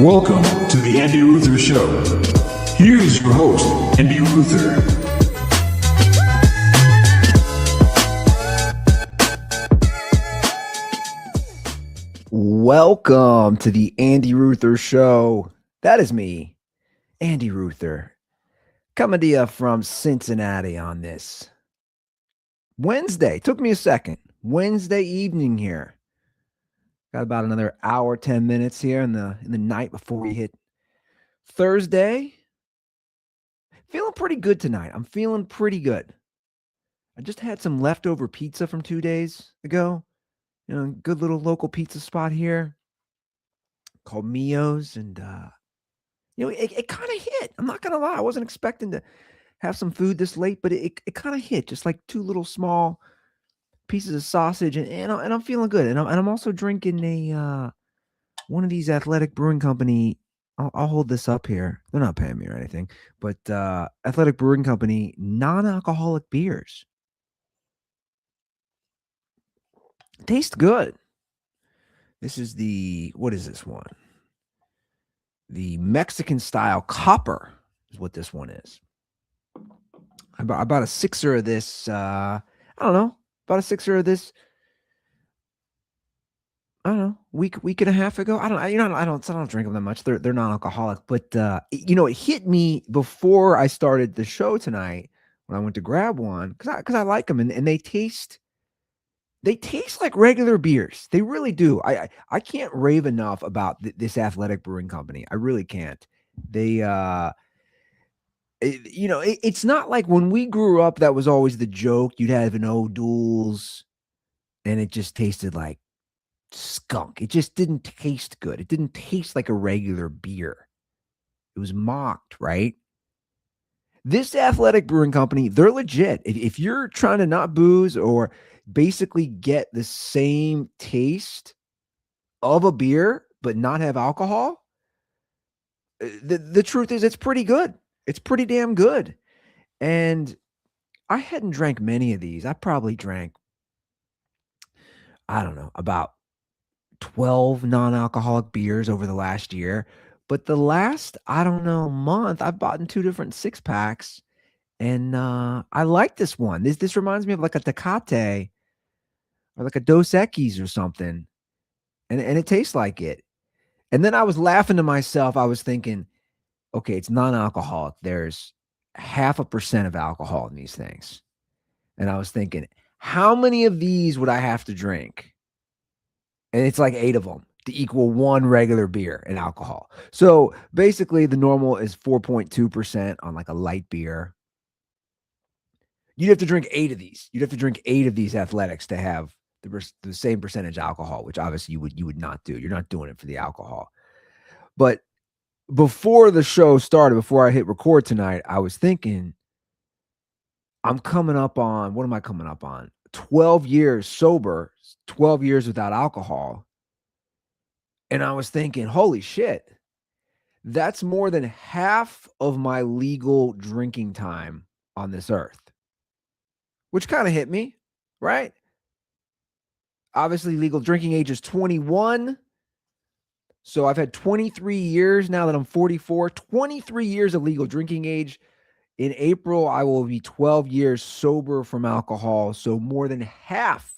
Welcome to the Andy Ruther Show. Here is your host, Andy Ruther. Welcome to the Andy Ruther Show. That is me, Andy Ruther, coming to you from Cincinnati on this Wednesday. Took me a second. Wednesday evening here. Got about another hour, 10 minutes here in the night before we hit Thursday. Feeling pretty good tonight. I'm feeling pretty good. I just had some leftover pizza from 2 days ago. Good little local pizza spot here called Mio's, and it kind of hit. I'm not gonna lie. I wasn't expecting to have some food this late, but it kind of hit. Just like two little small pieces of sausage, and I'm feeling good. And I'm also drinking a one of these Athletic Brewing Company. I'll hold this up here. They're not paying me or anything, but Athletic Brewing Company non-alcoholic beers. Tastes good. This is what is this one? The Mexican style copper is what this one is. I bought a sixer of this. I don't know. About a sixer of this. I don't know. Week and a half ago. I don't drink them that much. They're non-alcoholic, but it hit me before I started the show tonight when I went to grab one because I like them and they taste like regular beers. They really do. I can't rave enough about this Athletic Brewing Company. I really can't. They it's not like when we grew up, that was always the joke. You'd have an O'Doul's and it just tasted like skunk. It just didn't taste good. It didn't taste like a regular beer. It was mocked, right? This Athletic Brewing Company, they're legit. If you're trying to not booze or basically get the same taste of a beer but not have alcohol, the truth is it's pretty good. It's pretty damn good. And I hadn't drank many of these. I probably drank, I don't know, about 12 non-alcoholic beers over the last year. But the last, I don't know, month, I've bought in 2 different 6-packs. And I like this one. This reminds me of like a Tecate or like a Dos Equis or something. And it tastes like it. And then I was laughing to myself. I was thinking, okay, it's non-alcoholic. There's 0.5% of alcohol in these things. And I was thinking, how many of these would I have to drink? And it's like 8 of them to equal 1 regular beer in alcohol. So basically the normal is 4.2% on like a light beer. You'd have to drink 8 of these. You'd have to drink 8 of these Athletics to have the same percentage alcohol, which obviously you would not do. You're not doing it for the alcohol. But before the show started, before I hit record tonight, I was thinking, I'm coming up on, what am I coming up on? 12 years sober, 12 years without alcohol. And I was thinking, holy shit, that's more than half of my legal drinking time on this earth, which kind of hit me, right? Obviously, legal drinking age is 21. So I've had 23 years now that I'm 44, 23 years of legal drinking age. In April, I will be 12 years sober from alcohol. So more than half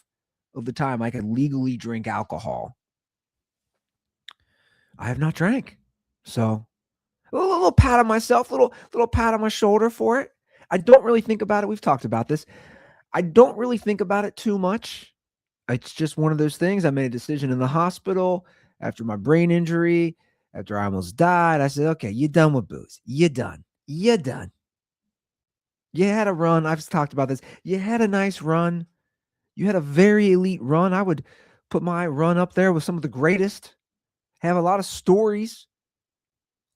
of the time I can legally drink alcohol, I have not drank. So a little pat on myself, little pat on my shoulder for it. I don't really think about it. We've talked about this. I don't really think about it too much. It's just one of those things. I made a decision in the hospital after my brain injury, after I almost died. I said, okay, you're done with booze. You're done. You're done. You had a run. I've talked about this. You had a nice run. You had a very elite run. I would put my run up there with some of the greatest. Have a lot of stories.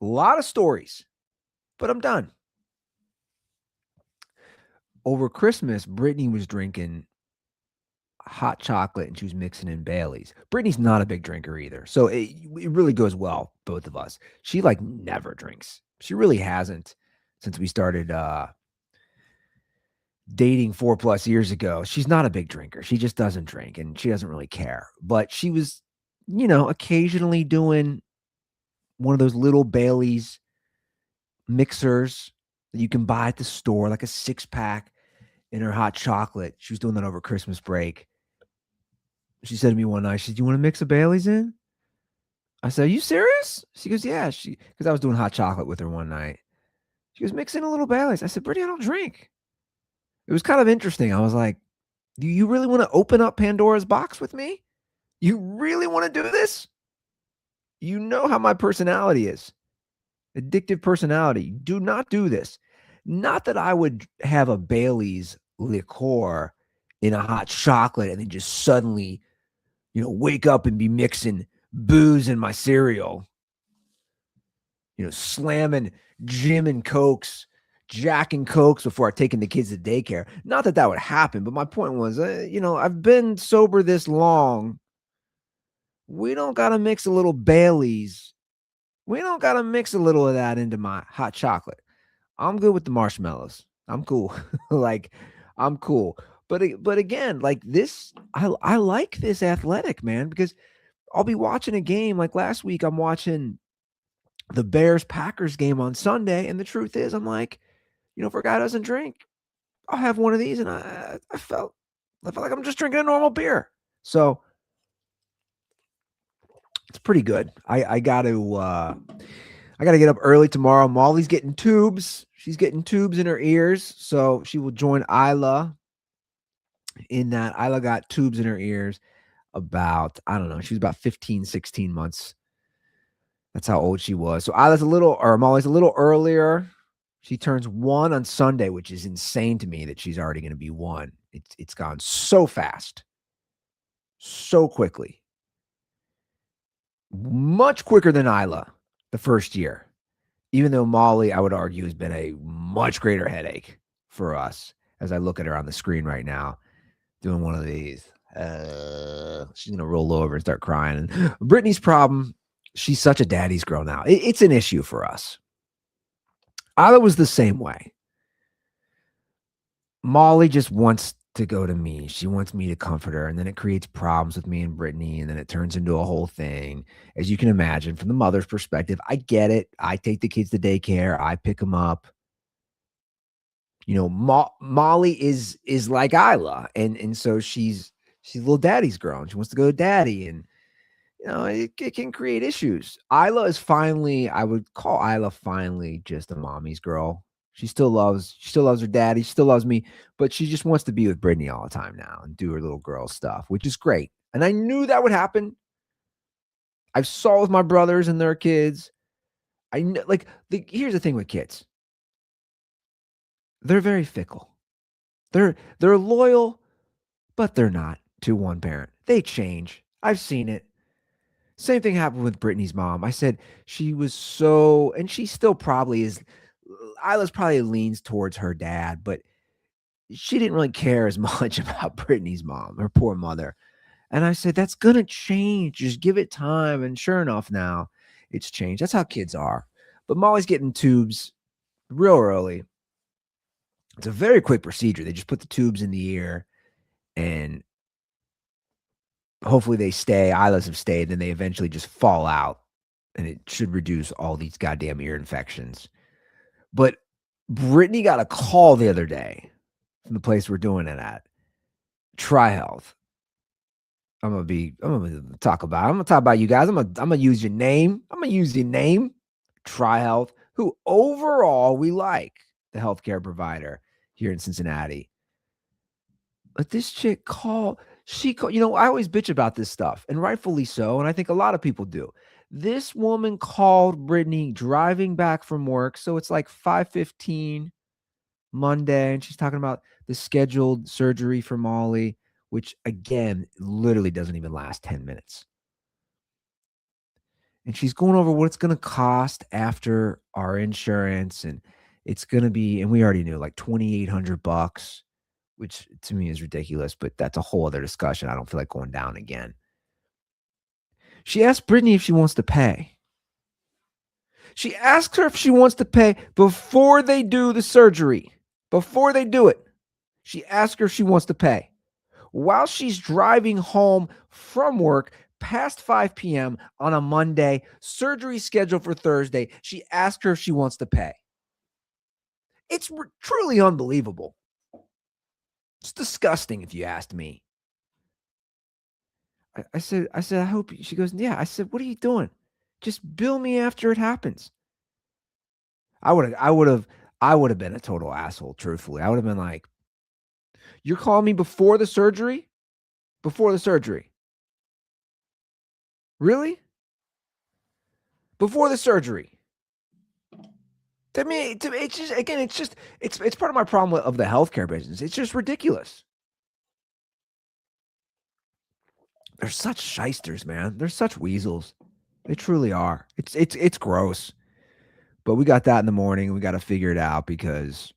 But I'm done. Over Christmas, Brittany was drinking hot chocolate and she was mixing in Baileys. Brittany's not a big drinker either. So it really goes well, both of us. She like never drinks. She really hasn't since we started dating 4+ years ago. She's not a big drinker. She just doesn't drink and she doesn't really care. But she was, occasionally doing one of those little Bailey's mixers that you can buy at the store, like a 6-pack, in her hot chocolate. She was doing that over Christmas break. She said to me one night, she said, "Do you want to mix a Bailey's in?" I said, "Are you serious?" She goes, "Yeah." Because I was doing hot chocolate with her one night. She goes, "Mix in a little Bailey's." I said, "Brittany, I don't drink." It was kind of interesting. I was like, "Do you really want to open up Pandora's box with me? You really want to do this? You know how my personality is. Addictive personality. Do not do this." Not that I would have a Bailey's liqueur in a hot chocolate and then just suddenly, wake up and be mixing booze in my cereal, slamming Jim and Cokes, Jack and Cokes before taking the kids to daycare. Not that that would happen, but my point was, I've been sober this long. We don't got to mix a little Bailey's. We don't got to mix a little of that into my hot chocolate. I'm good with the marshmallows. I'm cool. Like, I'm cool. But again, like this, I like this athletic, man, because I'll be watching a game like last week. I'm watching the Bears-Packers game on Sunday, and the truth is, I'm like, for a guy who doesn't drink, I'll have one of these, and I felt like I'm just drinking a normal beer. So it's pretty good. I got to get up early tomorrow. Molly's getting tubes. She's getting tubes in her ears, so she will join Isla in that. Isla got tubes in her ears about, I don't know, she was about 15, 16 months. That's how old she was. So Molly's a little earlier. She turns 1 on Sunday, which is insane to me that she's already going to be 1. It's gone so fast, so quickly, much quicker than Isla the first year. Even though Molly, I would argue, has been a much greater headache for us. As I look at her on the screen right now, doing one of these, she's going to roll over and start crying. And Brittany's problem, she's such a daddy's girl now. It's an issue for us. Isla was the same way. Molly just wants to go to me. She wants me to comfort her, and then it creates problems with me and Brittany, and then it turns into a whole thing. As you can imagine, from the mother's perspective, I get it. I take the kids to daycare. I pick them up. Molly is like Isla, and so she's a little daddy's girl, and she wants to go to daddy, and it can create issues. Isla is finally, I would call Isla finally just a mommy's girl. She still loves her daddy. She still loves me, but she just wants to be with Brittany all the time now and do her little girl stuff, which is great. And I knew that would happen. I saw with my brothers and their kids. I know, here's the thing with kids. They're very fickle. They're loyal, but they're not to one parent. They change. I've seen it. Same thing happened with Brittany's mom. I said she was so, and she still probably is. Isla's probably leans towards her dad, but she didn't really care as much about Brittany's mom, her poor mother. And I said, that's going to change. Just give it time. And sure enough, now it's changed. That's how kids are. But Molly's getting tubes real early. It's a very quick procedure. They just put the tubes in the ear and hopefully they stay. Isla's have stayed. Then they eventually just fall out, and it should reduce all these goddamn ear infections. But Brittany got a call the other day from the place we're doing it at, Tri-Health. I'm gonna talk about you guys. I'm gonna use your name. Tri-Health, who overall we like, the healthcare provider here in Cincinnati. But this chick called. I always bitch about this stuff, and rightfully so, and I think a lot of people do. This woman called Brittany driving back from work, so it's like 5:15 Monday, and she's talking about the scheduled surgery for Molly, which again, literally doesn't even last 10 minutes. And she's going over what it's going to cost after our insurance, and it's going to be, and we already knew, like $2,800, which to me is ridiculous, but that's a whole other discussion. I don't feel like going down again. She asked Brittany if she wants to pay. She asked her if she wants to pay before they do the surgery. Before they do it, she asked her if she wants to pay. While she's driving home from work, past 5 p.m. on a Monday, surgery scheduled for Thursday. She asked her if she wants to pay. It's truly unbelievable. It's disgusting if you asked me. I said, I hope she goes, yeah. I said, what are you doing? Just bill me after it happens. I would have been a total asshole, truthfully. I would have been like, you're calling me before the surgery? Before the surgery. Really? Before the surgery. To me, it's just again, it's part of my problem of the healthcare business. It's just ridiculous. They're such shysters, man. They're such weasels. They truly are. It's gross. But we got that in the morning. We got to figure it out because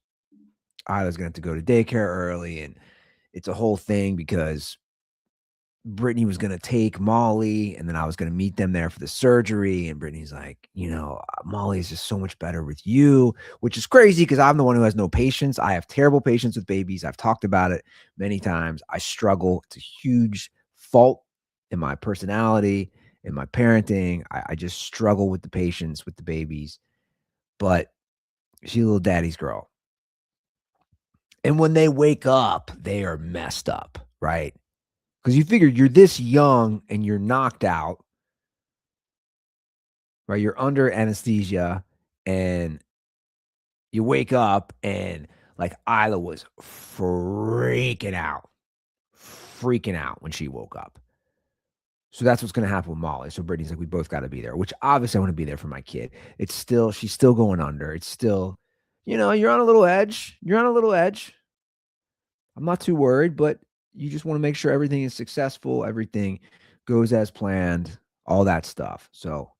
I was going to have to go to daycare early, and it's a whole thing because Brittany was going to take Molly, and then I was going to meet them there for the surgery. And Brittany's like, Molly is just so much better with you, which is crazy because I'm the one who has no patience. I have terrible patience with babies. I've talked about it many times. I struggle. It's a huge fault in my personality, in my parenting. I just struggle with the patience with the babies, but she's a little daddy's girl. And when they wake up, they are messed up, right? Because you figure you're this young and you're knocked out, right? You're under anesthesia and you wake up and like Isla was freaking out when she woke up. So that's what's going to happen with Molly. So Brittany's like, we both got to be there, which obviously I want to be there for my kid. She's still going under. It's still, you're on a little edge. You're on a little edge. I'm not too worried, but you just want to make sure everything is successful, everything goes as planned, all that stuff. So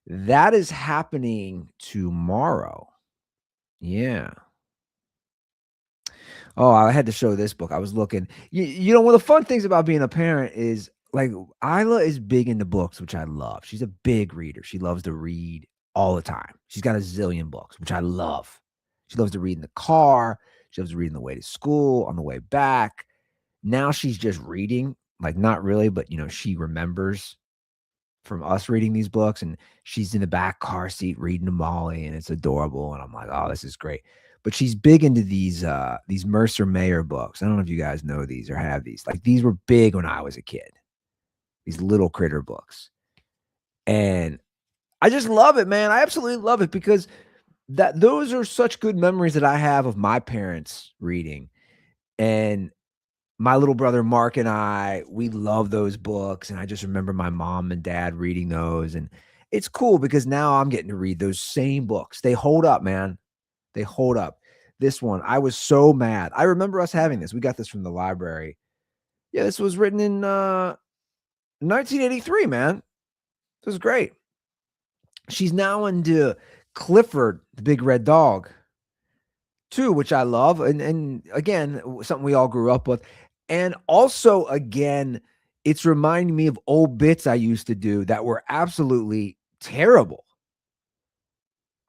that is happening tomorrow. Yeah. Oh, I had to show this book. I was looking. One of the fun things about being a parent is like Isla is big into books, which I love. She's a big reader. She loves to read all the time. She's got a zillion books, which I love. She loves to read in the car. She loves to read on the way to school, on the way back. Now she's just reading, like not really, but she remembers from us reading these books, and she's in the back car seat reading to Molly, and it's adorable. And I'm like, oh, this is great. But she's big into these Mercer Mayer books. I don't know if you guys know these or have these. Like these were big when I was a kid. These little critter books. And I just love it, man. I absolutely love it because those are such good memories that I have of my parents reading. And my little brother Mark and we love those books. And I just remember my mom and dad reading those. And it's cool because now I'm getting to read those same books. They hold up, man. They hold up. This one, I was so mad. I remember us having this. We got this from the library. Yeah, this was written in 1983, man. This was great. She's now into Clifford, the Big Red Dog, too, which I love. And again, something we all grew up with. And also, again, it's reminding me of old bits I used to do that were absolutely terrible.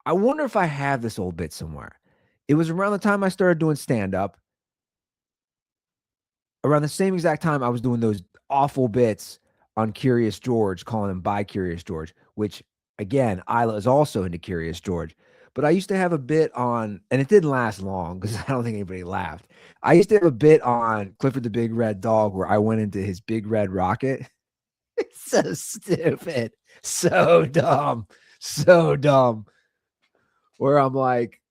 I wonder if I have this old bit somewhere. It was around the time I started doing stand-up. Around the same exact time I was doing those awful bits on Curious George, calling him by Curious George, which, again, Isla is also into Curious George. But I used to have a bit on, and it didn't last long because I don't think anybody laughed. I used to have a bit on Clifford the Big Red Dog where I went into his big red rocket. It's so stupid. So dumb. So dumb. Where I'm like,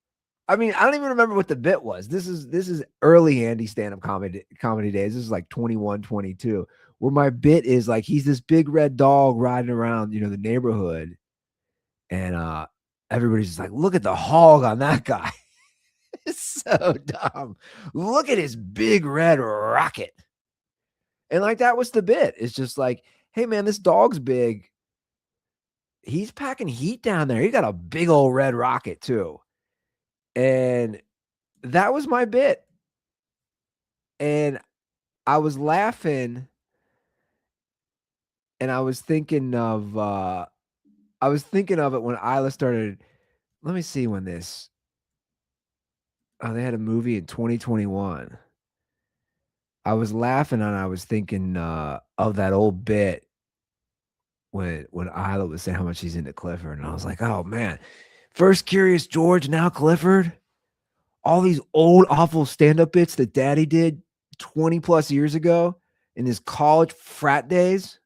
I mean, I don't even remember what the bit was. This is early Andy stand-up comedy days. This is like 21, 22, where my bit is like he's this big red dog riding around, the neighborhood. And everybody's just like, look at the hog on that guy. It's so dumb. Look at his big red rocket. And like that was the bit. It's just like, hey man, this dog's big. He's packing heat down there. He got a big old red rocket too. And that was my bit. And I was laughing and I was thinking of it when Isla started. Let me see when this. Oh, they had a movie in 2021. I was laughing and I was thinking of that old bit when Isla was saying how much she's into Clifford, and I was like, oh man, first Curious George, now Clifford. All these old awful stand-up bits that Daddy did 20 plus years ago in his college frat days.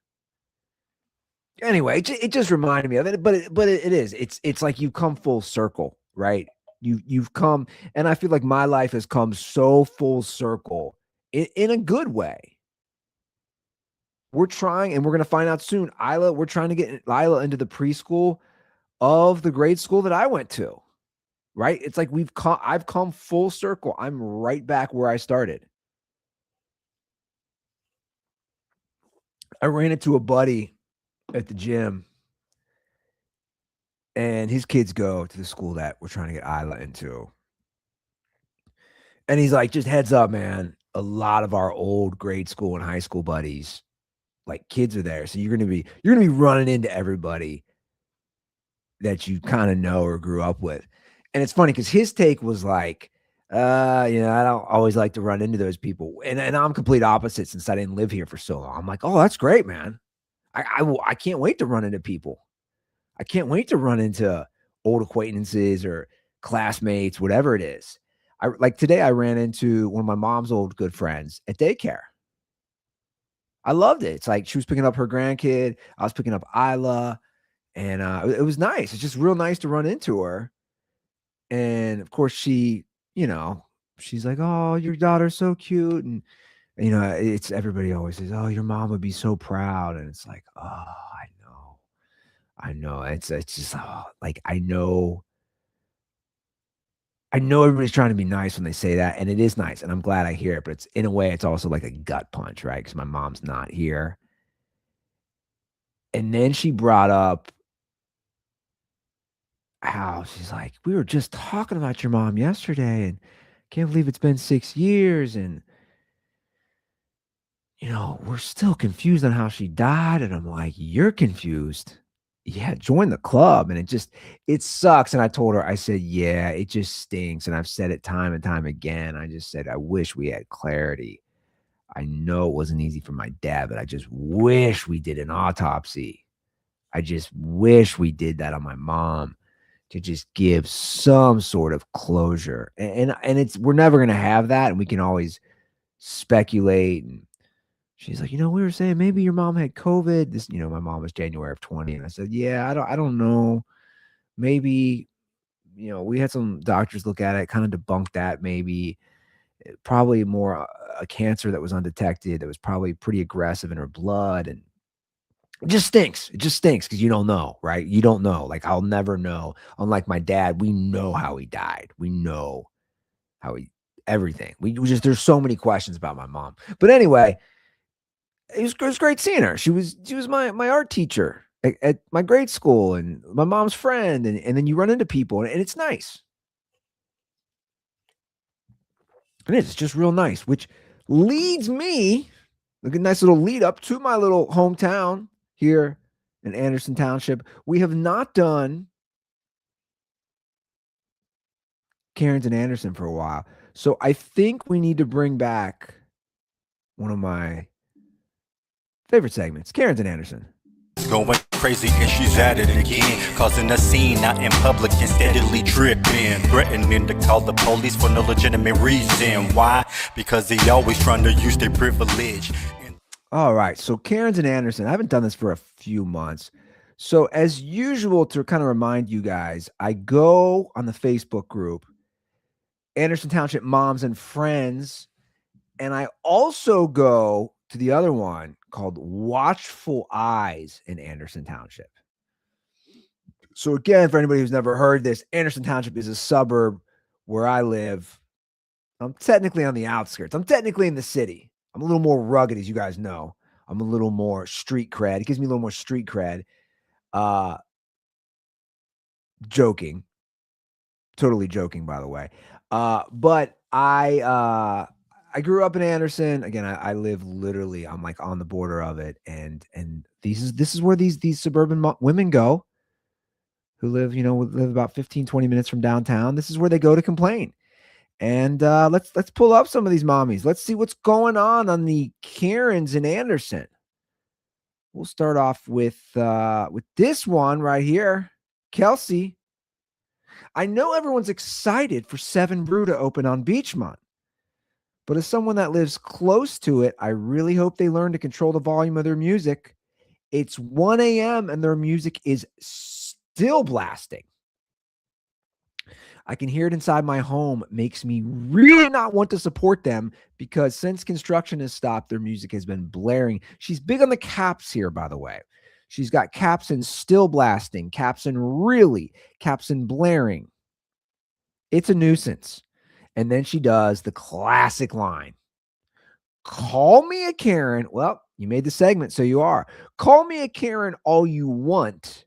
Anyway, it just reminded me of it, but it is. It's like you've come full circle, right? You've come, and I feel like my life has come so full circle in a good way. We're trying, and we're going to find out soon. We're trying to get Isla into the preschool of the grade school that I went to. Right? It's like I've come full circle. I'm right back where I started. I ran into a buddy at the gym, and his kids go to the school that we're trying to get Isla into. And he's like, just heads up, man. A lot of our old grade school and high school buddies, like kids are there. So you're gonna be running into everybody that you kind of know or grew up with. And it's funny because his take was like, I don't always like to run into those people. And I'm complete opposite since I didn't live here for so long. I'm like, oh, that's great, man. I can't wait to run into people. I can't wait to run into old acquaintances or classmates, whatever it is. I like today I ran into one of my mom's old good friends at daycare. I loved it. It's like she was picking up her grandkid. I was picking up Isla, and it was nice. It's just real nice to run into her. And of course, you know, she's like, "Oh, your daughter's so cute," and it's everybody always says, "Oh, your mom would be so proud," and it's like, "Oh, I know." It's just like I know everybody's trying to be nice when they say that, and it is nice, and I'm glad I hear it. But it's in a way, it's also like a gut punch, right? Because my mom's not here, and then she brought up how she's like, "We were just talking about your mom yesterday, and can't believe it's been 6 years, and we're still confused on how she died." And I'm like, "You're confused? Yeah, join the club." And it sucks. And I told her, I said, "Yeah, it just stinks." And I've said it time and time again. I just said, I wish we had clarity. I know it wasn't easy for my dad, but I just wish we did an autopsy. I just wish we did that on my mom to just give some sort of closure. And it's we're never gonna have that, and we can always speculate. And she's like, we were saying maybe your mom had COVID. My mom was January of 20. And I said, yeah, I don't know. Maybe, we had some doctors look at it, kind of debunk that maybe. Probably more a cancer that was undetected, that was probably pretty aggressive in her blood. And it just stinks. It just stinks because you don't know, right? You don't know. Like, I'll never know. Unlike my dad, we know how he died. We know how everything. We just, there's so many questions about my mom. But anyway, it was great seeing her. She was my art teacher at my grade school and my mom's friend, and then you run into people, and it's nice. It is. It's just real nice, which leads me a nice little lead up to my little hometown here in Anderson Township. We have not done Karen's and Anderson for a while. So I think we need to bring back one of my favorite segments, Karen's and Anderson. Going crazy and she's at it again, causing a scene out in public and steadily tripping, threatening to call the police for no legitimate reason. Why? Because they always trying to use their privilege. All right, so Karen's and Anderson, I haven't done this for a few months. So as usual, to kind of remind you guys, I go on the Facebook group, Anderson Township Moms and Friends, and I also go to the other one called Watchful Eyes in Anderson Township. So again, for anybody who's never heard this, Anderson Township is a suburb where I live. I'm technically on the outskirts. I'm technically in the city. I'm a little more rugged, as you guys know. I'm a little more street cred. It gives me a little more street cred. Joking. Totally joking, by the way. But I grew up in Anderson. Again, I live literally, I'm like on the border of it. And this is where these suburban women go who live about 15, 20 minutes from downtown. This is where they go to complain. And let's pull up some of these mommies. Let's see what's going on the Karens in Anderson. We'll start off with this one right here. Kelsey, I know everyone's excited for 7 Brew to open on Beachmont, but as someone that lives close to it, I really hope they learn to control the volume of their music. It's 1 a.m. and their music is still blasting. I can hear it inside my home. Makes me really not want to support them because since construction has stopped, their music has been blaring. She's big on the caps here, by the way. She's got caps and still blasting, caps and really, caps and blaring. It's a nuisance. And then she does the classic line. Call me a Karen. Well, you made the segment, so you are. Call me a Karen all you want.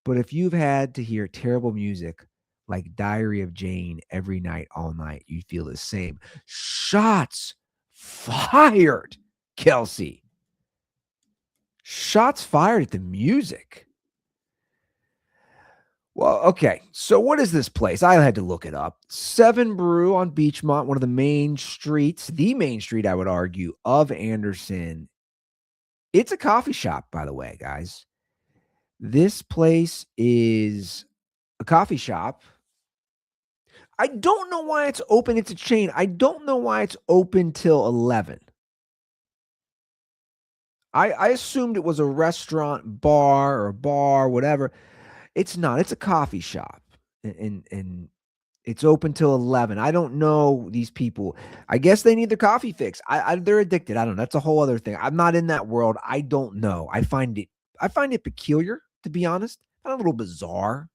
But if you've had to hear terrible music like Diary of Jane every night, all night, you feel the same. Shots fired, Kelsey. Shots fired at the music. Well, okay. So what is this place? I had to look it up. 7 Brew on Beachmont, one of the main streets, the main street, I would argue, of Anderson. It's a coffee shop, by the way, guys. This place is a coffee shop. I don't know why it's open. It's a chain. I don't know why it's open till 11. I assumed it was a restaurant, bar, whatever. It's not. It's a coffee shop. And it's open till 11. I don't know these people. I guess they need their coffee fix. They're addicted. I don't know. That's a whole other thing. I'm not in that world. I don't know. I find it peculiar, to be honest. A little bizarre.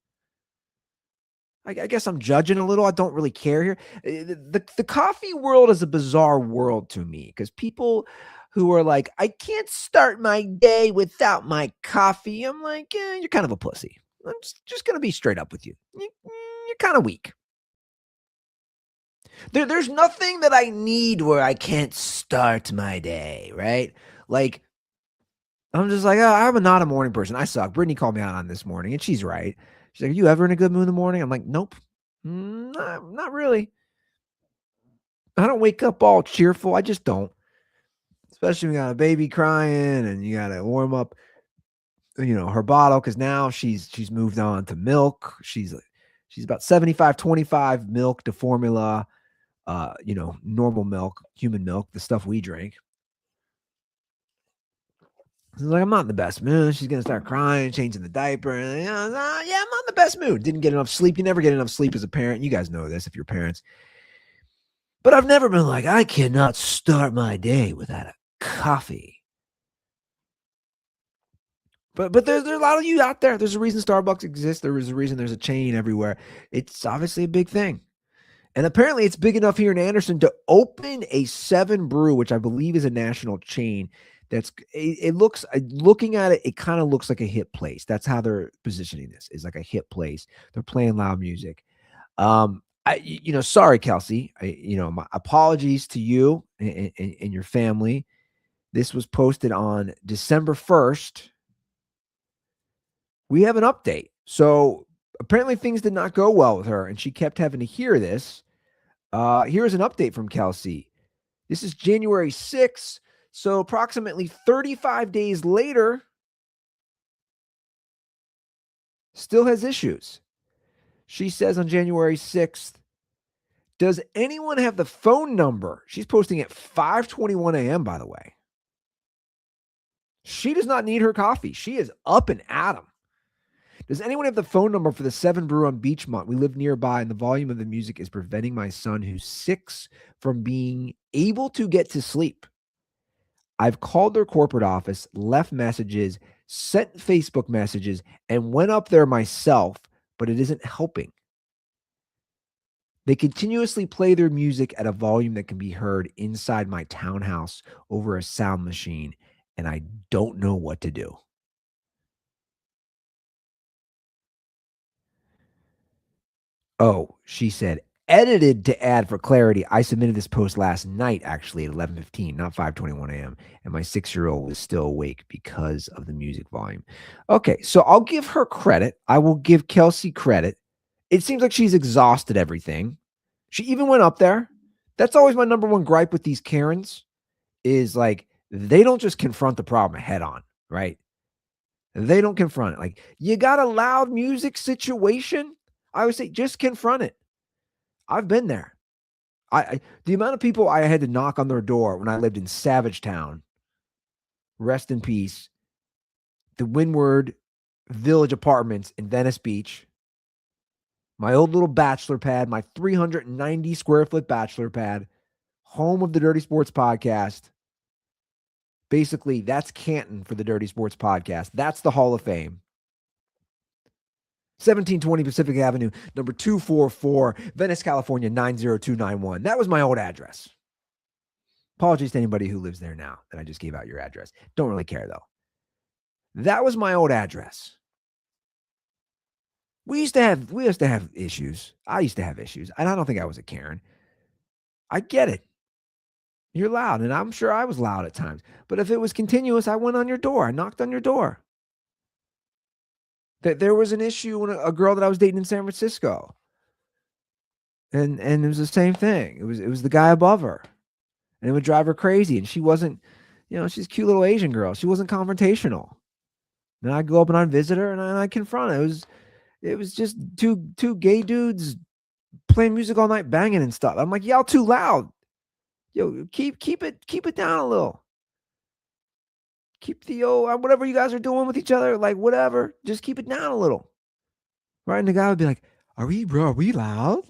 I guess I'm judging a little. I don't really care here. The coffee world is a bizarre world to me because people who are like, I can't start my day without my coffee. I'm like, you're kind of a pussy. I'm just going to be straight up with you. You're kind of weak. There's nothing that I need where I can't start my day, right? Like, I'm just like, oh, I'm not a morning person. I suck. Brittany called me out on this morning, and she's right. She's like, are you ever in a good mood in the morning? I'm like, nope. Not really. I don't wake up all cheerful. I just don't. Especially when you got a baby crying and you got to warm up, her bottle because now she's moved on to milk. She's about 75-25 milk to formula, normal milk, human milk, the stuff we drink. She's like, I'm not in the best mood. She's going to start crying, changing the diaper. And, I'm not in the best mood. Didn't get enough sleep. You never get enough sleep as a parent. You guys know this if you're parents. But I've never been like, I cannot start my day without a coffee. But there's a lot of you out there. There's a reason Starbucks exists. There is a reason there's a chain everywhere. It's obviously a big thing. And apparently it's big enough here in Anderson to open a 7 Brew, which I believe is a national chain. Looking at it, it kind of looks like a hip place. That's how they're positioning this, is like a hip place. They're playing loud music. Sorry, Kelsey. My apologies to you and your family. This was posted on December 1st. We have an update. So apparently things did not go well with her, and she kept having to hear this. Here's an update from Kelsey. This is January 6th. So approximately 35 days later, still has issues. She says on January 6th, does anyone have the phone number? She's posting at 5:21 a.m., by the way. She does not need her coffee. She is up and at 'em. Does anyone have the phone number for the 7 Brew on Beachmont? We live nearby, and the volume of the music is preventing my son, who's 6, from being able to get to sleep. I've called their corporate office, left messages, sent Facebook messages, and went up there myself, but it isn't helping. They continuously play their music at a volume that can be heard inside my townhouse over a sound machine, and I don't know what to do. Oh, she said, edited to add for clarity. I submitted this post last night, actually, at 11:15, not 5:21 a.m., and my 6-year-old was still awake because of the music volume. Okay, so I'll give her credit. I will give Kelsey credit. It seems like she's exhausted everything. She even went up there. That's always my number one gripe with these Karens is like, they don't just confront the problem head on, right? They don't confront it. Like, you got a loud music situation? I would say just confront it. I've been there. The amount of people I had to knock on their door when I lived in Savage Town, rest in peace, the Windward Village Apartments in Venice Beach, my old little bachelor pad, my 390 square foot bachelor pad, home of the Dirty Sports Podcast. Basically, that's Canton for the Dirty Sports Podcast. That's the Hall of Fame. 1720 Pacific Avenue, number 244, Venice, California, 90291. That was my old address. Apologies to anybody who lives there now that I just gave out your address. Don't really care, though. That was my old address. We used to have issues. I used to have issues, and I don't think I was a Karen. I get it. You're loud, and I'm sure I was loud at times. But if it was continuous, I went on your door. I knocked on your door. There was an issue when a girl that I was dating in San Francisco, and it was the same thing. It was the guy above her, and it would drive her crazy. And she wasn't, she's a cute little Asian girl. She wasn't confrontational. And I'd go up and I'd visit her, and I'd confront her. It was just two gay dudes playing music all night, banging and stuff. I'm like, y'all too loud. Yo, keep it down a little. Keep the whatever you guys are doing with each other, like whatever, just keep it down a little. Right? And the guy would be like, are we loud?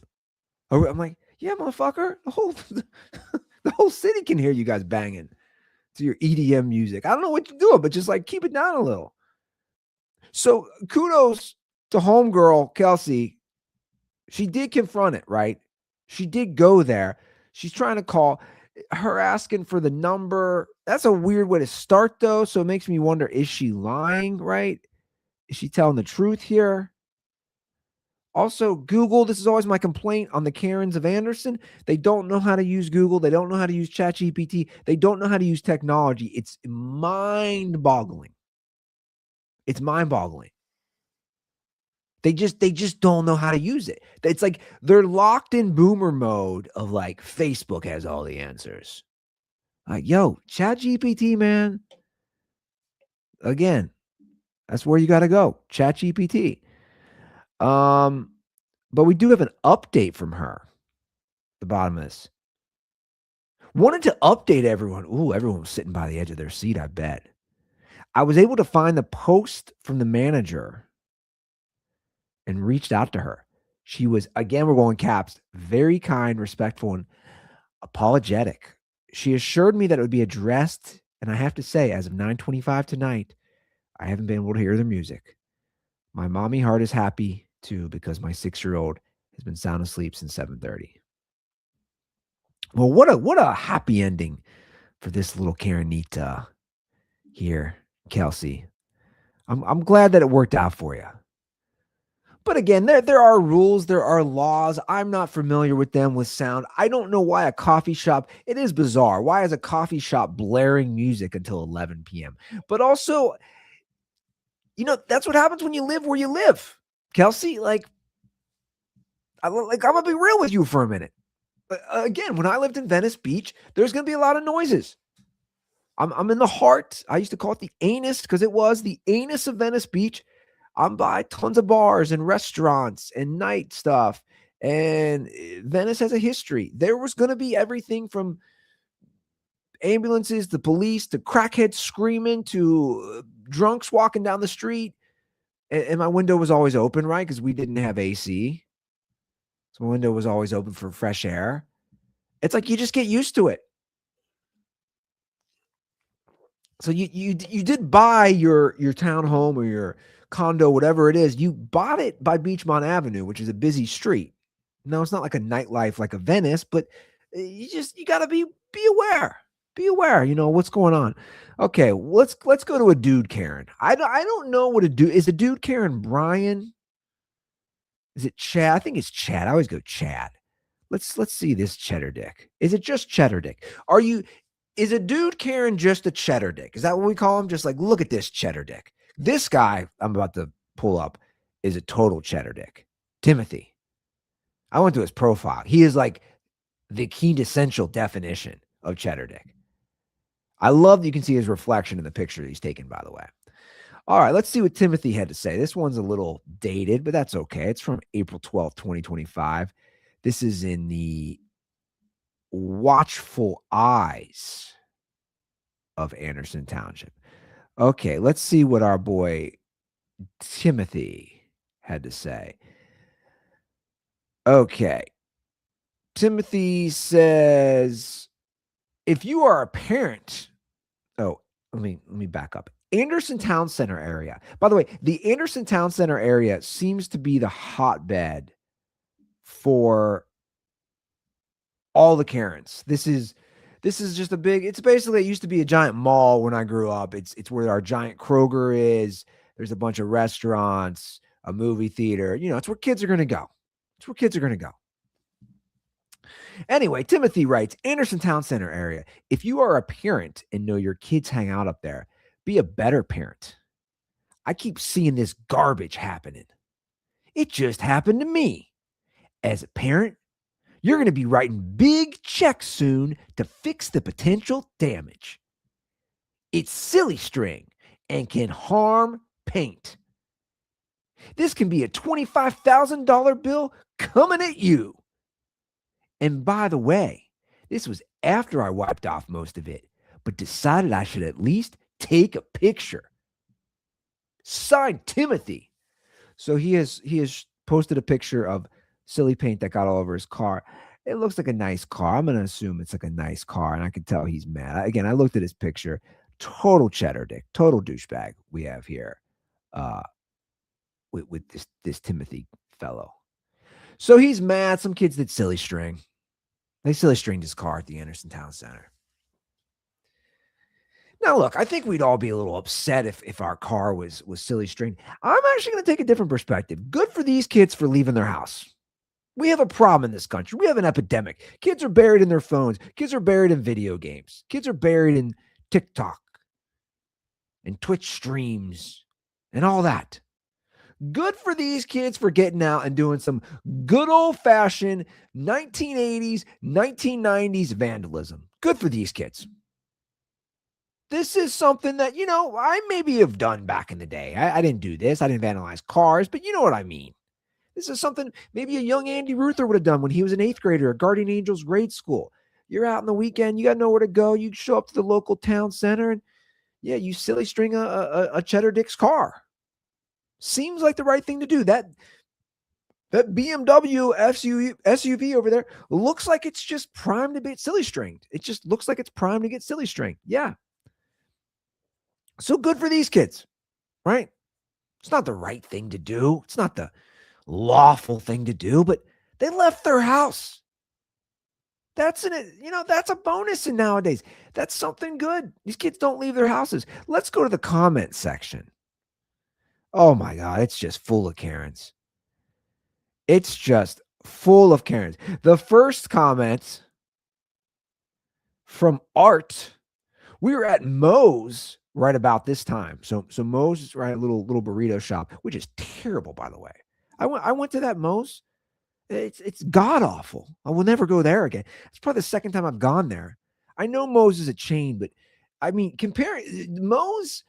I'm like, yeah, motherfucker. The whole city can hear you guys banging to your EDM music. I don't know what you're doing, but just like keep it down a little. So kudos to homegirl Kelsey. She did confront it, right? She did go there. She's trying to call. Her asking for the number, that's a weird way to start, though. So it makes me wonder, is she lying, right? Is she telling the truth here? Also, Google, this is always my complaint on the Karens of Anderson. They don't know how to use Google. They don't know how to use ChatGPT. They don't know how to use technology. It's mind-boggling. It's mind-boggling. They just don't know how to use it. It's like they're locked in boomer mode of like Facebook has all the answers. Like, yo, ChatGPT, man. Again, that's where you got to go. ChatGPT. But we do have an update from her. The bottom of this. Wanted to update everyone. Ooh, everyone was sitting by the edge of their seat, I bet. I was able to find the post from the manager and reached out to her. She was, again, we're going caps, very kind, respectful, and apologetic. She assured me that it would be addressed, and I have to say, as of 9:25 tonight, I haven't been able to hear their music. My mommy heart is happy, too, because my 6-year-old has been sound asleep since 7:30. Well, what a happy ending for this little Karenita here, Kelsey. I'm glad that it worked out for you. But again, there are rules, there are laws. I'm not familiar with them with sound. I don't know why a coffee shop, it is bizarre. Why is a coffee shop blaring music until 11 p.m.? But also, that's what happens when you live where you live. Kelsey, I'm going to be real with you for a minute. Again, when I lived in Venice Beach, there's going to be a lot of noises. I'm in the heart. I used to call it the anus because it was the anus of Venice Beach. I'm by tons of bars and restaurants and night stuff. And Venice has a history. There was going to be everything from ambulances to police to crackheads screaming to drunks walking down the street. And my window was always open, right? Because we didn't have AC. So my window was always open for fresh air. It's like you just get used to it. So you did buy your townhome or your condo, whatever it is. You bought it by Beachmont Avenue, which is a busy street. No, it's not like a nightlife like a Venice, but you got to be aware. Be aware, what's going on. Okay, let's go to a dude Karen. I don't know what a dude is. A dude Karen Brian? Is it Chad? I think it's Chad. I always go Chad. Let's see this cheddar dick. Is it just cheddar dick? Is a dude Karen just a cheddar dick? Is that what we call him? Just like, look at this cheddar dick. This guy I'm about to pull up is a total cheddar dick. Timothy. I went to his profile. He is like the quintessential definition of cheddar dick. I love that you can see his reflection in the picture that he's taken, by the way. All right, let's see what Timothy had to say. This one's a little dated, but that's okay. It's from April 12th, 2025. This is in the watchful eyes of Anderson Township. Okay, let's see what our boy Timothy had to say. Okay. Timothy says, if you are a parent, let me back up. Anderson Town Center area. By the way, the Anderson Town Center area seems to be the hotbed for all the Karens. This is just it's basically, it used to be a giant mall when I grew up. It's where our giant Kroger is. There's a bunch of restaurants, a movie theater. It's where kids are going to go. It's where kids are going to go. Anyway, Timothy writes, Anderson Town Center area. If you are a parent and know your kids hang out up there, be a better parent. I keep seeing this garbage happening. It just happened to me. As a parent, you're going to be writing big checks soon to fix the potential damage. It's silly string and can harm paint. This can be a $25,000 bill coming at you. And by the way, this was after I wiped off most of it, but decided I should at least take a picture. Signed, Timothy. So he has posted a picture of silly paint that got all over his car. It looks like a nice car. I'm going to assume it's like a nice car, and I can tell he's mad. Again, I looked at his picture. Total cheddar dick, total douchebag we have here with this Timothy fellow. So he's mad. Some kids did silly string. They silly stringed his car at the Anderson Town Center. Now, look, I think we'd all be a little upset if our car was silly stringed. I'm actually going to take a different perspective. Good for these kids for leaving their house. We have a problem in this country. We have an epidemic. Kids are buried in their phones. Kids are buried in video games. Kids are buried in TikTok and Twitch streams and all that. Good for these kids for getting out and doing some good old-fashioned 1980s, 1990s vandalism. Good for these kids. This is something that, I maybe have done back in the day. I didn't do this. I didn't vandalize cars, but you know what I mean. This is something maybe a young Andy Ruther would have done when he was an 8th grader at Guardian Angels grade school. You're out on the weekend. You got nowhere to go. You show up to the local town center and, yeah, you silly string a cheddar dick's car. Seems like the right thing to do. That BMW SUV over there looks like it's just primed to be silly stringed. It just looks like it's primed to get silly stringed. Yeah. So good for these kids, right? It's not the right thing to do. It's not the lawful thing to do, but they left their house. That's a bonus in nowadays. That's something good. These kids don't leave their houses. Let's go to the comment section. Oh my God, it's just full of Karens. It's just full of Karens. The first comment from Art. We were at Moe's right about this time. So Moe's is right, a little burrito shop, which is terrible, by the way. I went to that Moe's. It's god awful. I will never go there again. It's probably the second time I've gone there. I know Moe's is a chain, but I mean, compare Moe's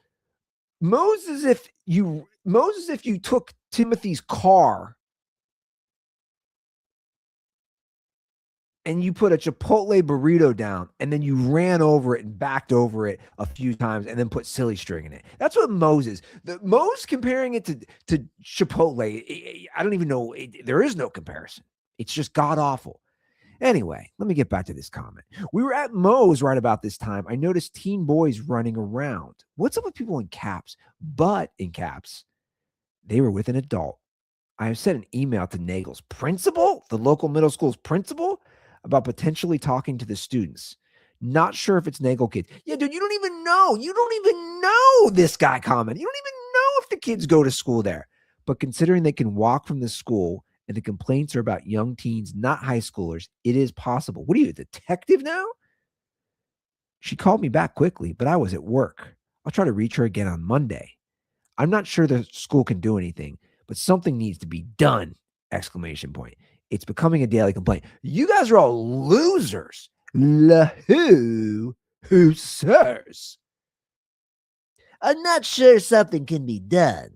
is if you took Timothy's car and you put a Chipotle burrito down and then you ran over it and backed over it a few times and then put silly string in it. That's what Moe's is. Moe's comparing it to Chipotle. I don't even know. There is no comparison. It's just god awful. Anyway, let me get back to this comment. We were at Moe's right about this time. I noticed teen boys running around. What's up with people in caps? But in caps, they were with an adult. I have sent an email to Nagel's principal, the local middle school's principal, about potentially talking to the students. Not sure if it's Nagel kids. Yeah, dude, you don't even know. You don't even know this guy comment. You don't even know if the kids go to school there. But considering they can walk from the school and the complaints are about young teens, not high schoolers, it is possible. What are you, a detective now? She called me back quickly, but I was at work. I'll try to reach her again on Monday. I'm not sure the school can do anything, but something needs to be done! Exclamation point. It's becoming a daily complaint. You guys are all losers. Who Who says? I'm not sure something can be done,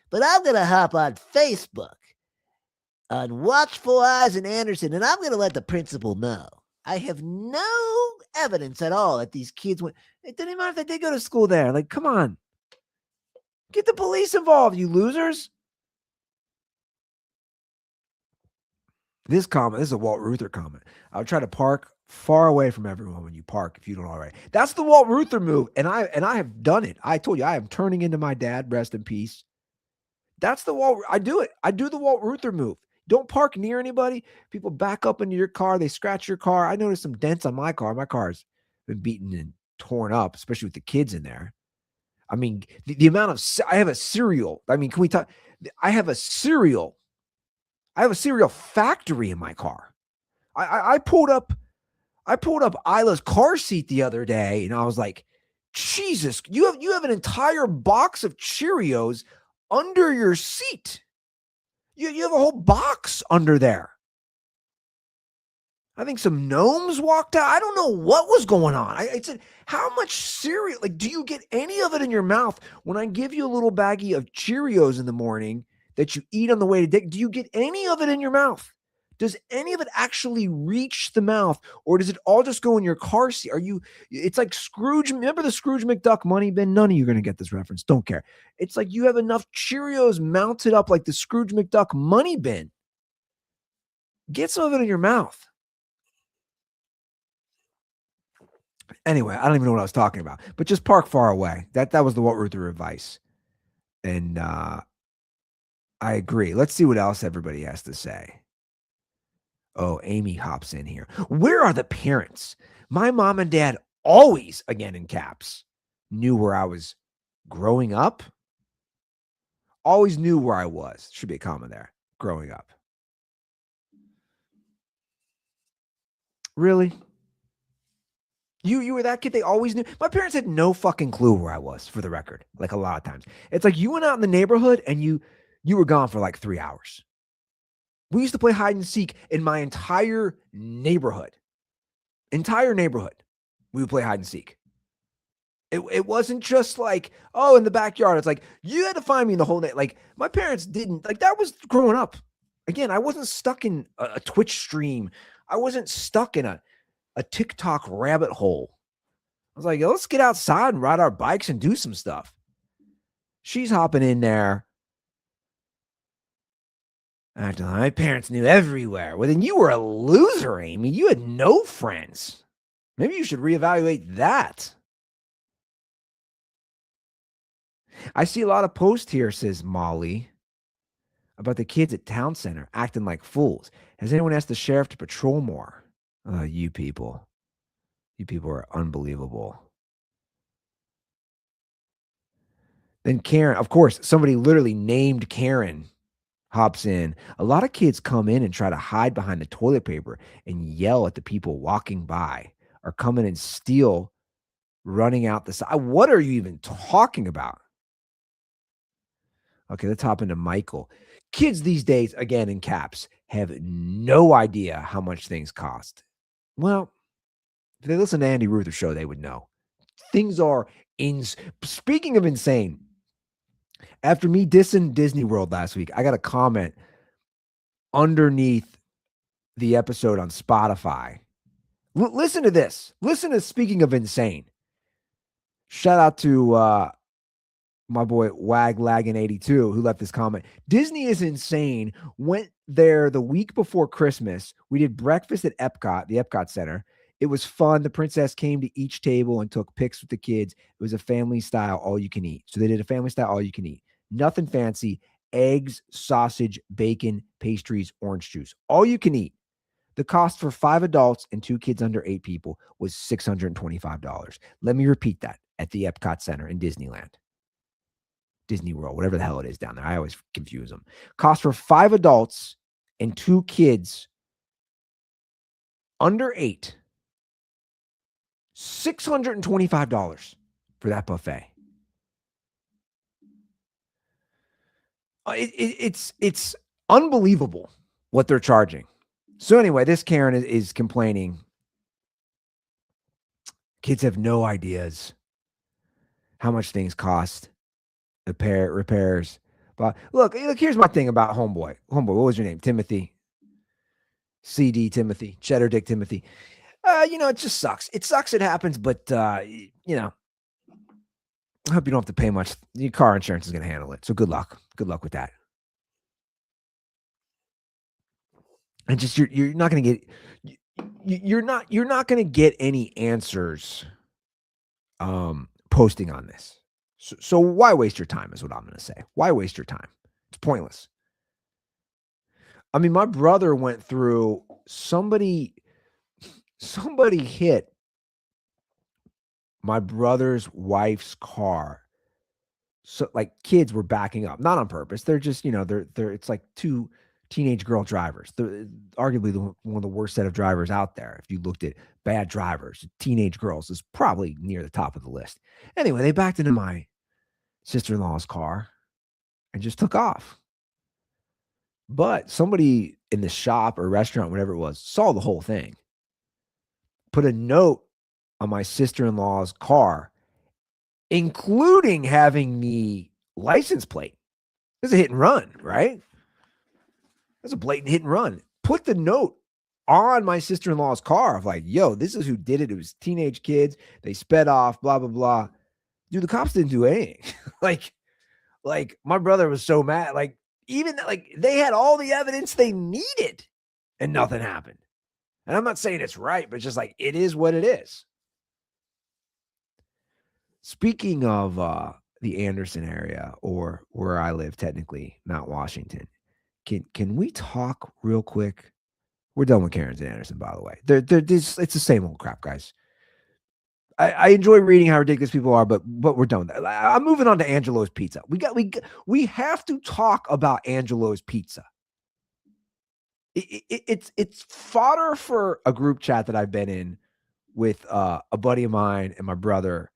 but I'm going to hop on Facebook on Watchful Eyes and Anderson, and I'm going to let the principal know. I have no evidence at all that these kids went. It didn't matter if they did go to school there. Like, come on. Get the police involved, you losers. This is a Walt Ruther comment. I would try to park far away from everyone when you park if you don't already. That's the Walt Ruther move. And I have done it. I told you I am turning into my dad, rest in peace. That's the Walt. I do it. I do the Walt Ruther move. Don't park near anybody. People back up into your car. They scratch your car. I noticed some dents on my car. My car's been beaten and torn up, especially with the kids in there. I mean, the amount of, I have a cereal. I mean, can we talk? I have a cereal factory in my car. I pulled up Isla's car seat the other day, and I was like, Jesus, you have an entire box of Cheerios under your seat. You have a whole box under there. I think some gnomes walked out. I don't know what was going on. I said, how much cereal? Like, do you get any of it in your mouth? When I give you a little baggie of Cheerios in the morning that you eat on the way to dig, do you get any of it in your mouth? Does any of it actually reach the mouth, or does it all just go in your car seat? It's like Scrooge. Remember the Scrooge McDuck money bin? None of you are going to get this reference. Don't care. It's like you have enough Cheerios mounted up like the Scrooge McDuck money bin. Get some of it in your mouth. Anyway, I don't even know what I was talking about, but just park far away. That was the Walt Ruther advice. And I agree. Let's see what else everybody has to say. Oh, Amy hops in here. Where are the parents? My mom and dad always, again in caps, knew where I was growing up. Always knew where I was. Should be a comma there. Growing up. Really? You were that kid? They always knew. My parents had no fucking clue where I was, for the record. Like a lot of times. It's like you went out in the neighborhood and you were gone for like 3 hours. We used to play hide and seek in my entire neighborhood. We would play hide and seek. It wasn't just like, oh, in the backyard. It's like, you had to find me in the whole night. Like, my parents didn't. Like, that was growing up. Again, I wasn't stuck in a Twitch stream. I wasn't stuck in a TikTok rabbit hole. I was like, let's get outside and ride our bikes and do some stuff. She's hopping in there. My parents knew everywhere. Well, then you were a loser, Amy. You had no friends. Maybe you should reevaluate that. I see a lot of posts here, says Molly, about the kids at Town Center acting like fools. Has anyone asked the sheriff to patrol more? You people. You people are unbelievable. Then Karen, of course, somebody literally named Karen hops in. A lot of kids come in and try to hide behind the toilet paper and yell at the people walking by, or come in and steal, running out the side. What are you even talking about? Okay, let's hop into Michael. Kids these days, again in caps, have no idea how much things cost. Well, if they listen to Andy Ruther's show, they would know. Things are speaking of insane. After me dissing Disney World last week, I got a comment underneath the episode on Spotify. Listen to this. Listen to speaking of insane. Shout out to my boy Waglaggin82 who left this comment. Disney is insane. Went there the week before Christmas. We did breakfast at Epcot, the Epcot Center. It was fun. The princess came to each table and took pics with the kids. It was a family style all you can eat. So they did a family style all you can eat. Nothing fancy. Eggs, sausage, bacon, pastries, orange juice. All you can eat. The cost for 5 adults and 2 kids under 8 people was $625. Let me repeat that. At the Epcot Center in Disneyland. Disney World, whatever the hell it is down there. I always confuse them. Cost for 5 adults and 2 kids under 8. $625 for that buffet. It's unbelievable what they're charging. So anyway, this Karen is complaining. Kids have no ideas how much things cost, repairs. But look, here's my thing about Homeboy. Homeboy, what was your name? Timothy. CD Timothy, Cheddar Dick Timothy. It just sucks. It sucks it happens, but I hope you don't have to pay much. Your car insurance is going to handle it. So good luck. Good luck with that. And just you're not going to get you're not going to get any answers posting on this. So why waste your time is what I'm going to say. Why waste your time? It's pointless. I mean, my brother went through somebody hit my brother's wife's car. So like kids were backing up, not on purpose. They're just, they're it's like two teenage girl drivers. They're arguably one of the worst set of drivers out there. If you looked at bad drivers, teenage girls is probably near the top of the list. Anyway, they backed into my sister-in-law's car and just took off. But somebody in the shop or restaurant, whatever it was, saw the whole thing. Put a note on my sister-in-law's car, including having the license plate. It's a hit and run, right? That's a blatant hit and run. Put the note on my sister-in-law's car of like, yo, this is who did it. It was teenage kids. They sped off, blah, blah, blah. Dude, the cops didn't do anything. like my brother was so mad. Like, even like they had all the evidence they needed and nothing happened. And I'm not saying it's right, but just like, it is what it is. Speaking of the Anderson area, or where I live, technically, Mount Washington, can we talk real quick? We're done with Karen's and Anderson, by the way. It's the same old crap, guys. I enjoy reading how ridiculous people are, but we're done with that. I'm moving on to Angelo's Pizza. We have to talk about Angelo's Pizza. It's fodder for a group chat that I've been in with a buddy of mine and my brother.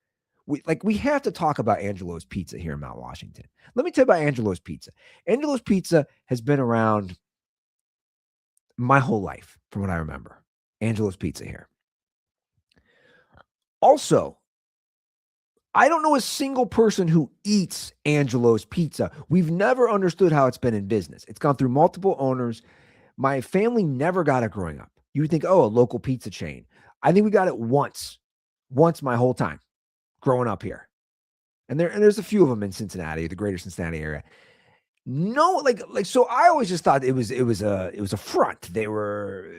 We have to talk about Angelo's Pizza here in Mount Washington. Let me tell you about Angelo's Pizza. Angelo's Pizza has been around my whole life, from what I remember. Angelo's Pizza here. Also, I don't know a single person who eats Angelo's Pizza. We've never understood how it's been in business. It's gone through multiple owners. My family never got it growing up. You would think, oh, a local pizza chain. I think we got it once my whole time growing up here. And there's a few of them in Cincinnati, the greater Cincinnati area. No, so I always just thought it was a front. They were,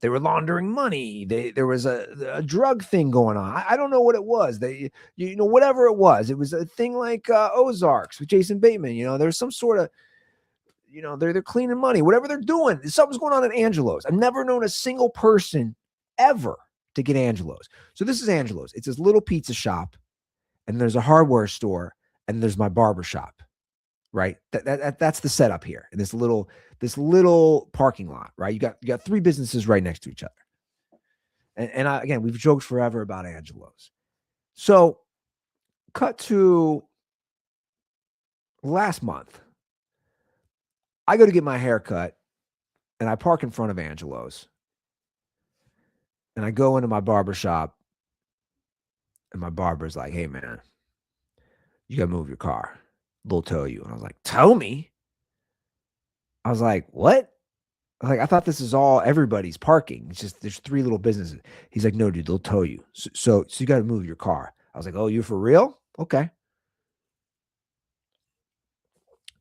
they were laundering money. There was a drug thing going on. I don't know what it was. Whatever it was a thing like Ozarks with Jason Bateman. There's some sort of, they're cleaning money, whatever they're doing. Something's going on at Angelo's. I've never known a single person ever to get Angelo's. So this is Angelo's. It's this little pizza shop, and there's a hardware store, and there's my barber shop, right? That's the setup here in this little parking lot, right? You got three businesses right next to each other. And again, we've joked forever about Angelo's. So cut to last month. I go to get my hair cut, and I park in front of Angelo's. And I go into my barber shop, and my barber's like, hey, man, you got to move your car. They'll tow you. And I was like, tow me? I was like, what? I thought this is all everybody's parking. It's just there's three little businesses. He's like, no, dude, they'll tow you. So you got to move your car. I was like, oh, you for real? Okay.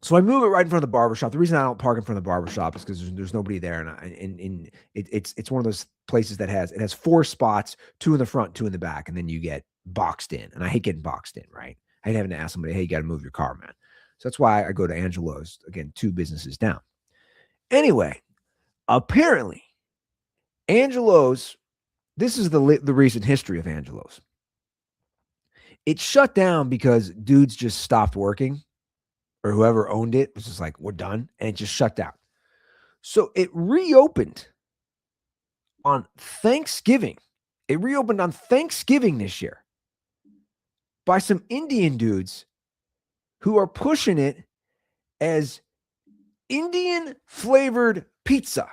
So I move it right in front of the barbershop. The reason I don't park in front of the barbershop is because there's nobody there. And it's one of those places that has 4 spots, 2 in the front, 2 in the back. And then you get boxed in. And I hate getting boxed in, right? I hate having to ask somebody, hey, you got to move your car, man. So that's why I go to Angelo's, again, 2 businesses down. Anyway, apparently, Angelo's, this is the recent history of Angelo's. It shut down because dudes just stopped working. Or whoever owned it was just like, we're done. And it just shut down. So it reopened on Thanksgiving. It reopened on Thanksgiving this year by some Indian dudes who are pushing it as Indian flavored pizza.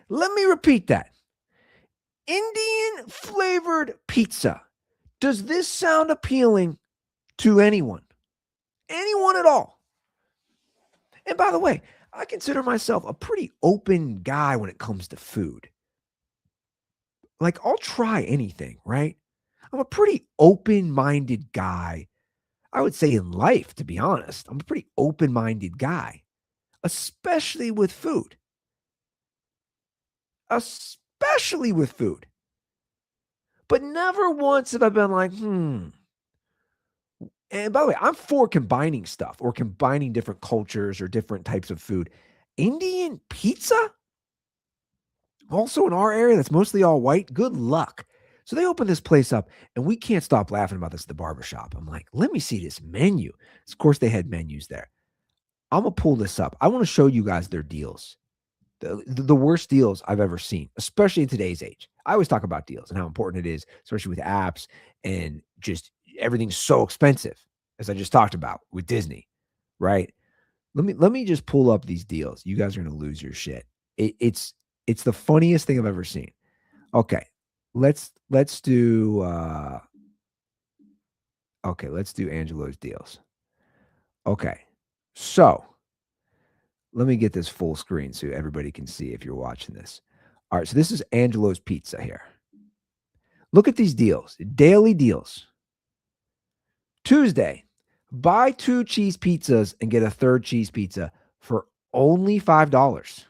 Let me repeat that. Indian flavored pizza. Does this sound appealing to anyone? Anyone at all? And by the way, I consider myself a pretty open guy when it comes to food. Like, I'll try anything, right? I'm a pretty open-minded guy. I would say in life, to be honest. I'm a pretty open-minded guy, especially with food. Especially with food. But never once have I been like, And by the way, I'm for combining stuff or combining different cultures or different types of food. Indian pizza? Also in our area, that's mostly all white. Good luck. So they open this place up, and we can't stop laughing about this at the barbershop. I'm like, let me see this menu. Of course, they had menus there. I'm going to pull this up. I want to show you guys their deals. The worst deals I've ever seen, especially in today's age. I always talk about deals and how important it is, especially with apps and just everything's so expensive, as I just talked about with Disney, right? Let me just pull up these deals. You guys are going to lose your shit. It's the funniest thing I've ever seen. Okay, let's do let's do Angelo's deals. Okay, so let me get this full screen so everybody can see if you're watching this. All right, so this is Angelo's Pizza here. Look at these deals, daily deals. Tuesday, buy 2 cheese pizzas and get a 3rd cheese pizza for only $5.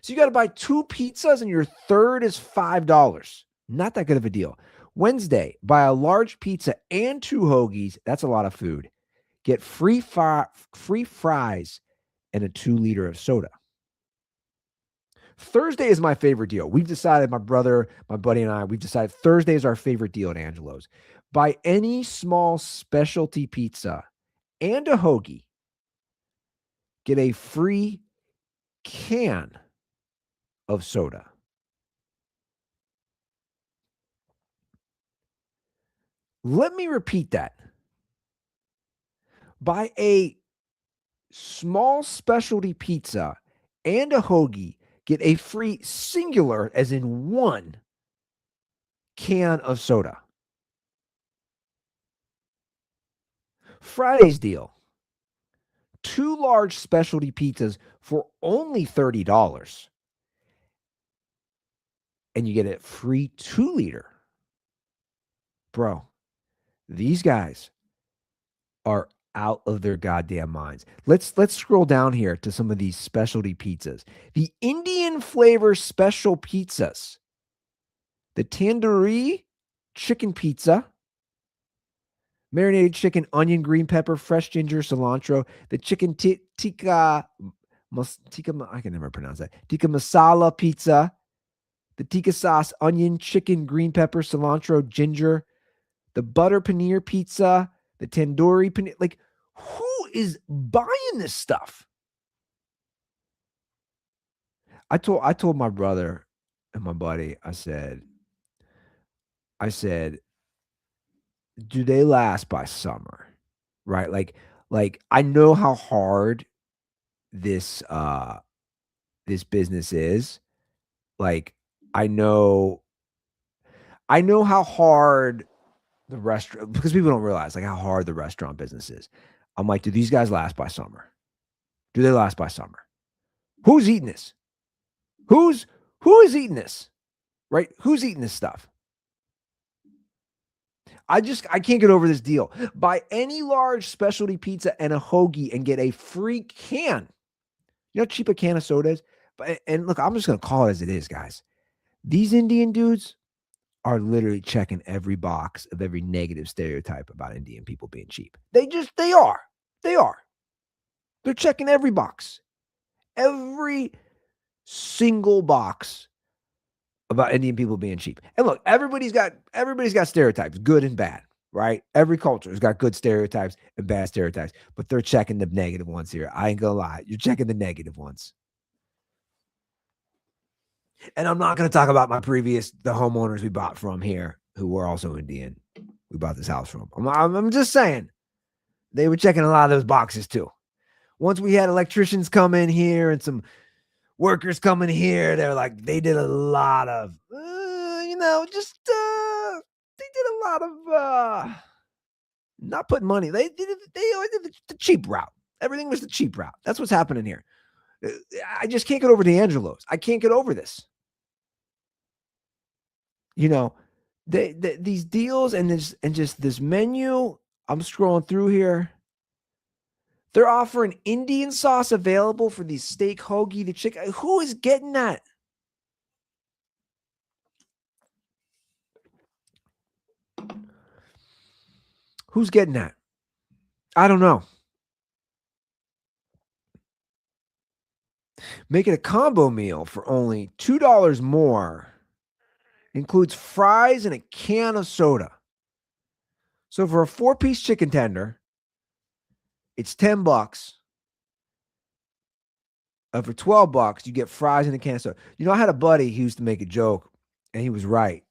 So you got to buy 2 pizzas and your 3rd is $5. Not that good of a deal. Wednesday, buy a large pizza and 2 hoagies. That's a lot of food. Get free fries and a 2-liter of soda. Thursday is my favorite deal. We've decided, my brother, my buddy, and I, we've decided Thursday is our favorite deal at Angelo's. Buy any small specialty pizza and a hoagie. Get a free can of soda. Let me repeat that. Buy a small specialty pizza and a hoagie. Get a free singular, as in 1, can of soda. Friday's deal. 2 large specialty pizzas for only $30. And you get a free 2-liter. Bro, these guys are out of their goddamn minds. Let's scroll down here to some of these specialty pizzas. The Indian flavor special pizzas. The tandoori chicken pizza. Marinated chicken, onion, green pepper, fresh ginger, cilantro. The chicken tikka, I can never pronounce that. Tikka masala pizza. The tikka sauce, onion, chicken, green pepper, cilantro, ginger. The butter paneer pizza. The tandoori paneer. Like, who is buying this stuff? I told my brother and my buddy, I said, do they last by summer? Right? Like I know how hard this business is. Like, I know how hard the restaurant, because people don't realize like how hard the restaurant business is. I'm like, do these guys last by summer? Do they last by summer? Who's eating this? Who is eating this? Right? Who's eating this stuff? I can't get over this deal. Buy any large specialty pizza and a hoagie and get a free can. You know how cheap a can of soda is? And look, I'm just going to call it as it is, guys. These Indian dudes are literally checking every box of every negative stereotype about Indian people being cheap. They are. They're checking every box. Every single box about Indian people being cheap. And look, everybody's got stereotypes, good and bad, right? Every culture has got good stereotypes and bad stereotypes, but they're checking the negative ones here. I ain't gonna lie. You're checking the negative ones. And I'm not going to talk about the homeowners we bought from here, who were also Indian. We bought this house from. I'm just saying, they were checking a lot of those boxes too. Once we had electricians come in here and some workers coming here. They're like, they did a lot of, they did a lot of, not putting money. They always did the cheap route. Everything was the cheap route. That's what's happening here. I just can't get over the Angelos. I can't get over this. These deals and just this menu. I'm scrolling through here. They're offering Indian sauce available for these steak hoagie, the chicken. Who is getting that? Who's getting that? I don't know. Make it a combo meal for only $2 more. Includes fries and a can of soda. So for a 4-piece chicken tender, it's $10. For $12, you get fries and a can of soda. I had a buddy who used to make a joke, and he was right.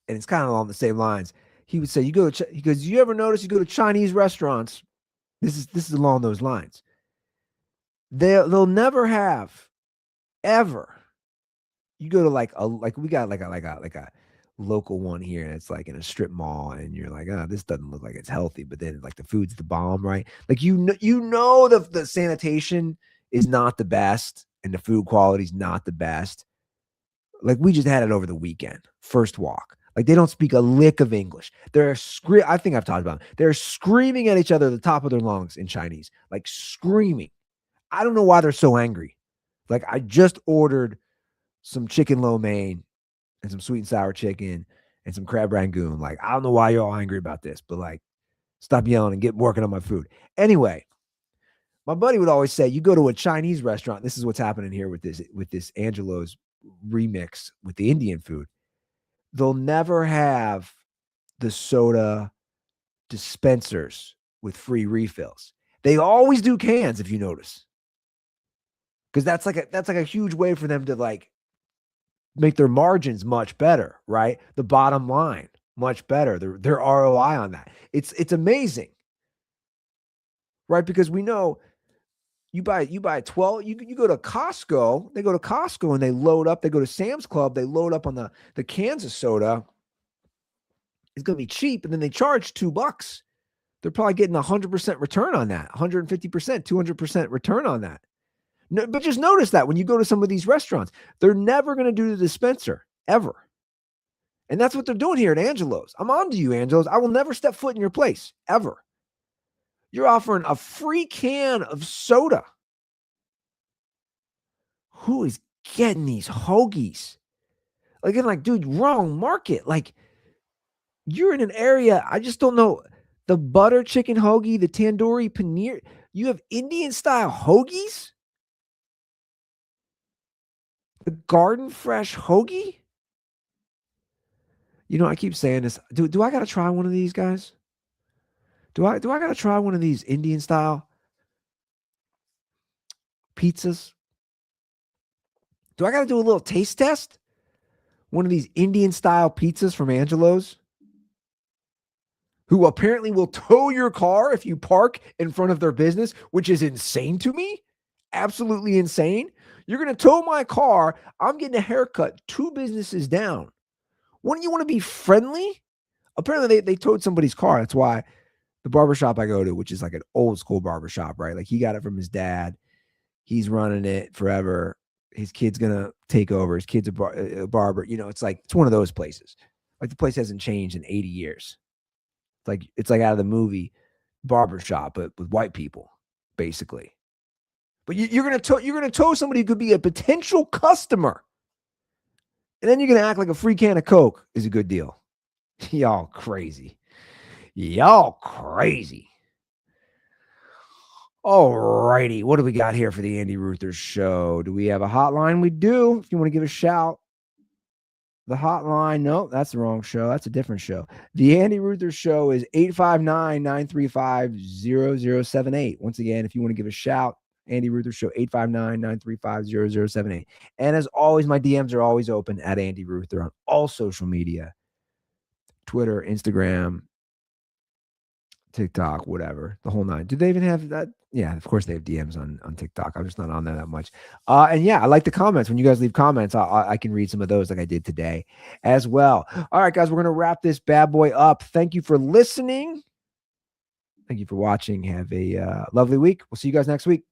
And it's kind of along the same lines. He would say, he goes, you ever notice you go to Chinese restaurants? This is along those lines. They'll never have ever. You go to we got like a local one here, and it's like in a strip mall, and you're like, oh, this doesn't look like it's healthy, but then like the food's the bomb, right? Like the sanitation is not the best and the food quality is not the best. Like we just had it over the weekend, first walk. Like they don't speak a lick of English. I think I've talked about it. They're screaming at each other at the top of their lungs in Chinese, like screaming. I don't know why they're so angry. Like I just ordered some chicken lo mein and some sweet and sour chicken and some crab rangoon. Like, I don't know why you're all angry about this, but like, stop yelling and get working on my food. Anyway, my buddy would always say, you go to a Chinese restaurant. This is what's happening here with this Angelo's remix with the Indian food. They'll never have the soda dispensers with free refills. They always do cans, if you notice. Because that's like a huge way for them to like make their margins much better, right? The bottom line much better. Their ROI on that. It's amazing, right? Because we know you buy 12. You go to Costco. They go to Costco and they load up. They go to Sam's Club. They load up on the cans of soda. It's gonna be cheap, and then they charge $2. They're probably getting 100% return on that. 150%, 200% return on that. No, but just notice that when you go to some of these restaurants, they're never going to do the dispenser, ever. And that's what they're doing here at Angelo's. I'm on to you, Angelo's. I will never step foot in your place, ever. You're offering a free can of soda. Who is getting these hoagies? Like, I'm like, dude, wrong market. Like, you're in an area, I just don't know. The butter chicken hoagie, the tandoori paneer. You have Indian-style hoagies? The garden fresh hoagie? I keep saying this. Do I got to try one of these, guys? Do I got to try one of these Indian style pizzas? Do I got to do a little taste test? One of these Indian style pizzas from Angelo's, who apparently will tow your car if you park in front of their business, which is insane to me. Absolutely insane. You're going to tow my car. I'm getting a haircut 2 businesses down. Wouldn't you want to be friendly? Apparently they towed somebody's car. That's why the barbershop I go to, which is like an old school barbershop, right? Like he got it from his dad. He's running it forever. His kid's going to take over. His kid's a barber. It's one of those places. Like the place hasn't changed in 80 years. It's like out of the movie Barbershop, but with white people, basically. But you're gonna tow somebody who could be a potential customer, and then you're gonna act like a free can of Coke is a good deal. Y'all crazy. All righty, what do we got here for the Andy Ruther show? Do we have a hotline? We do. If you want to give a shout, the hotline. No, that's the wrong show. That's a different show. The Andy Ruther show is 859-935-0078. Once again, if you want to give a shout, Andy Ruther show, 859-935-0078. And as always, my DMs are always open at Andy Ruther on all social media, Twitter, Instagram, TikTok, whatever, the whole nine. Do they even have that? Yeah, of course they have DMs on TikTok. I'm just not on there that much. And yeah, I like the comments. When you guys leave comments, I can read some of those like I did today as well. All right, guys, we're gonna wrap this bad boy up. Thank you for listening. Thank you for watching. Have a lovely week. We'll see you guys next week.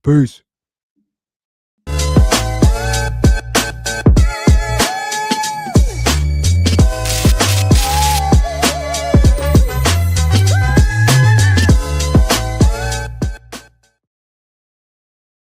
Peace.